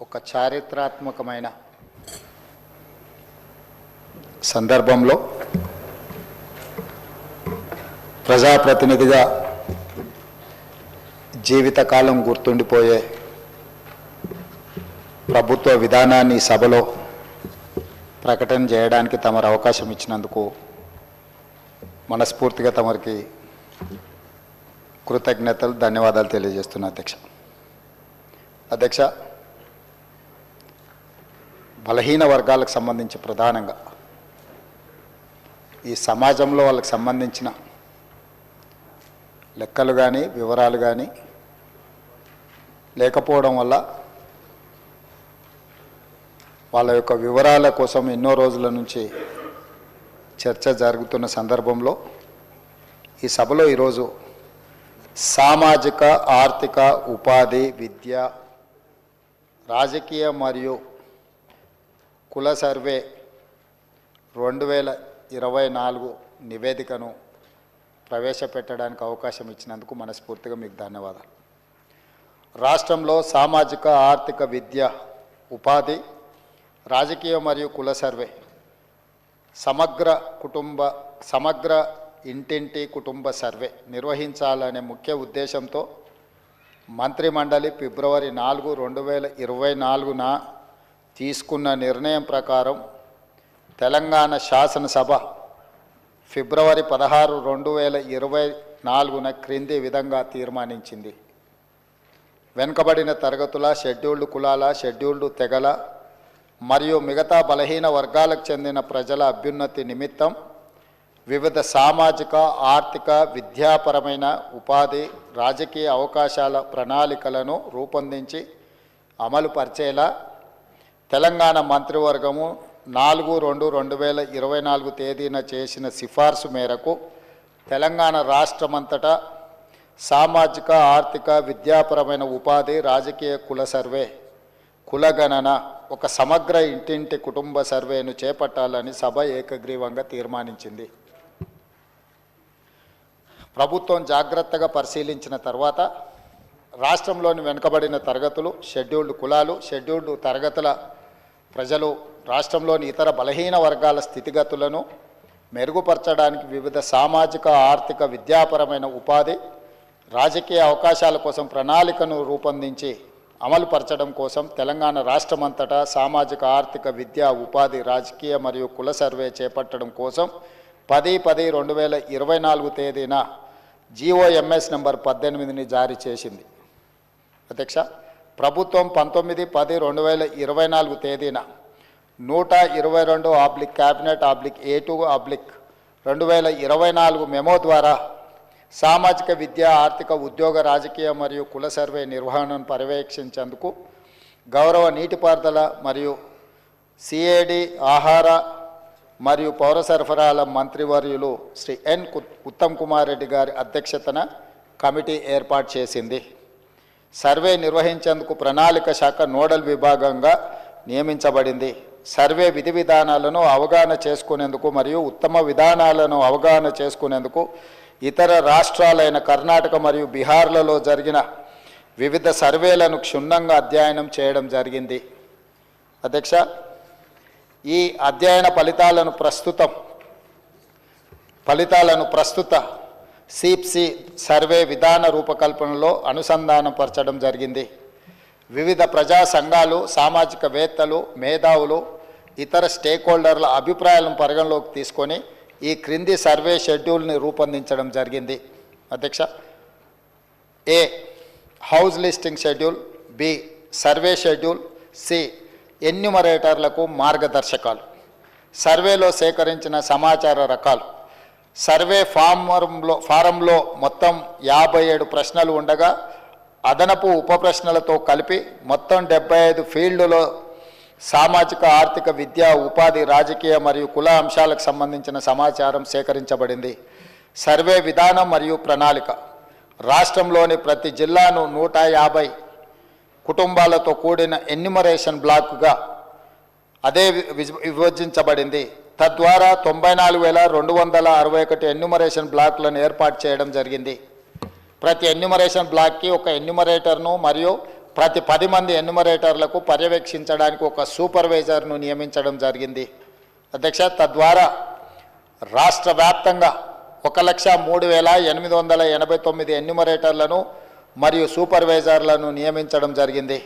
ఒక చారిత్రాత్మకమైన సందర్భంలో ప్రజాప్రతినిధిగా జీవితకాలం గుర్తుండిపోయే ప్రభుత్వ విధానాన్ని సభలో ప్రకటన చేయడానికి తమరు అవకాశం ఇచ్చినందుకు మనస్ఫూర్తిగా తమరికి కృతజ్ఞతలు ధన్యవాదాలు తెలియజేస్తున్నా అధ్యక్ష బలహీన వర్గాలకు సంబంధించి ప్రధానంగా ఈ సమాజంలో వాళ్ళకి సంబంధించిన లెక్కలు కానీ వివరాలు కానీ లేకపోవడం వల్ల వాళ్ళ యొక్క వివరాల కోసం ఎన్నో రోజుల నుంచి చర్చ జరుగుతున్న సందర్భంలో ఈ సభలో ఈరోజు సామాజిక ఆర్థిక ఉపాధి విద్య రాజకీయ మరియు కుల సర్వే 2024 నివేదికను ప్రవేశపెట్టడానికి అవకాశం ఇచ్చినందుకు మనస్ఫూర్తిగా మీకు ధన్యవాదాలు. రాష్ట్రంలో సామాజిక ఆర్థిక విద్య ఉపాధి రాజకీయ మరియు కుల సర్వే సమగ్ర ఇంటింటి కుటుంబ సర్వే నిర్వహించాలనే ముఖ్య ఉద్దేశంతో మంత్రిమండలి ఫిబ్రవరి 4, 2024న తీసుకున్న నిర్ణయం ప్రకారం తెలంగాణ శాసనసభ ఫిబ్రవరి 16, 2024న క్రింది విధంగా తీర్మానించింది. వెనుకబడిన తరగతుల, షెడ్యూల్డ్ కులాల, షెడ్యూల్డ్ తెగల మరియు మిగతా బలహీన వర్గాలకు చెందిన ప్రజల అభ్యున్నతి నిమిత్తం వివిధ సామాజిక ఆర్థిక విద్యాపరమైన ఉపాధి రాజకీయ అవకాశాల ప్రణాళికలను రూపొందించి అమలు పరిచేలా తెలంగాణ మంత్రివర్గము 4/2/2024 తేదీన చేసిన సిఫార్సు మేరకు తెలంగాణ రాష్ట్రమంతటా సామాజిక ఆర్థిక విద్యాపరమైన ఉపాధి రాజకీయ కుల సర్వే కులగణన ఒక సమగ్ర ఇంటింటి కుటుంబ సర్వేను చేపట్టాలని సభ ఏకగ్రీవంగా తీర్మానించింది. ప్రభుత్వం జాగ్రత్తగా పరిశీలించిన తర్వాత రాష్ట్రంలోని వెనుకబడిన తరగతులు, షెడ్యూల్డ్ కులాలు, షెడ్యూల్డ్ తరగతుల ప్రజలు రాష్ట్రంలోని ఇతర బలహీన వర్గాల స్థితిగతులను మెరుగుపరచడానికి వివిధ సామాజిక ఆర్థిక విద్యాపరమైన ఉపాధి రాజకీయ అవకాశాల కోసం ప్రణాళికను రూపొందించి అమలుపరచడం కోసం తెలంగాణ రాష్ట్రమంతటా సామాజిక ఆర్థిక విద్యా ఉపాధి రాజకీయ మరియు కుల సర్వే చేపట్టడం కోసం 10/10/2024 తేదీన GOMS నంబర్ 18ని జారీ చేసింది. అధ్యక్ష, ప్రభుత్వం 19/10/2024 తేదీన 122 క్యాబినెట్ A2/2024 మెమో ద్వారా సామాజిక విద్య ఆర్థిక ఉద్యోగ రాజకీయ మరియు కుల సర్వే నిర్వహణను పర్యవేక్షించేందుకు గౌరవ నీటిపారుదల మరియు CAD ఆహార మరియు పౌర సరఫరాల మంత్రివర్యులు శ్రీ ఎన్ ఉత్తమ్ కుమార్ రెడ్డి గారి అధ్యక్షతన కమిటీ ఏర్పాటు చేసింది. సర్వే నిర్వహించేందుకు ప్రణాళిక శాఖ నోడల్ విభాగంగా నియమించబడింది. సర్వే విధి విధానాలను అవగాహన చేసుకునేందుకు మరియు ఉత్తమ విధానాలను అవగాహన చేసుకునేందుకు ఇతర రాష్ట్రాలైన కర్ణాటక మరియు బీహార్లలో జరిగిన వివిధ సర్వేలను క్షుణ్ణంగా అధ్యయనం చేయడం జరిగింది. అధ్యక్ష, ఈ అధ్యయన ఫలితాలను ప్రస్తుత సిప్సి సర్వే విధాన రూపకల్పనలో అనుసంధానపరచడం జరిగింది. వివిధ ప్రజా సంఘాలు, సామాజికవేత్తలు, మేధావులు, ఇతర స్టేక్ హోల్డర్ల అభిప్రాయాలను పరిగణలోకి తీసుకొని ఈ క్రింది సర్వే షెడ్యూల్ని రూపొందించడం జరిగింది. అధ్యక్ష, A. House listing schedule, B. Survey schedule, C. ఎన్యూమరేటర్లకు మార్గదర్శకాలు, సర్వేలో సేకరించిన సమాచార రకాలు. సర్వే ఫారంలో మొత్తం 57 ప్రశ్నలు ఉండగా అదనపు ఉప ప్రశ్నలతో కలిపి మొత్తం 75 ఫీల్డ్లో సామాజిక ఆర్థిక విద్య ఉపాధి రాజకీయ మరియు కుల అంశాలకు సంబంధించిన సమాచారం సేకరించబడింది. సర్వే విధానం మరియు ప్రణాళిక రాష్ట్రంలోని ప్రతి జిల్లాను 150 కుటుంబాలతో కూడిన ఎన్యూమరేషన్ బ్లాక్గా అదే విభజించబడింది. తద్వారా 94,261 ఎన్యూమరేషన్ బ్లాక్లను ఏర్పాటు చేయడం జరిగింది. ప్రతి ఎన్యూమరేషన్ బ్లాక్కి ఒక ఎన్యూమరేటర్ను మరియు ప్రతి 10 మంది ఎన్యుమరేటర్లకు పర్యవేక్షించడానికి ఒక సూపర్వైజర్ను నియమించడం జరిగింది అధ్యక్ష. తద్వారా రాష్ట్ర వ్యాప్తంగా 1,03,889 ఎన్యుమరేటర్లను మరియు సూపర్వైజర్లను నియమించడం జరిగింది.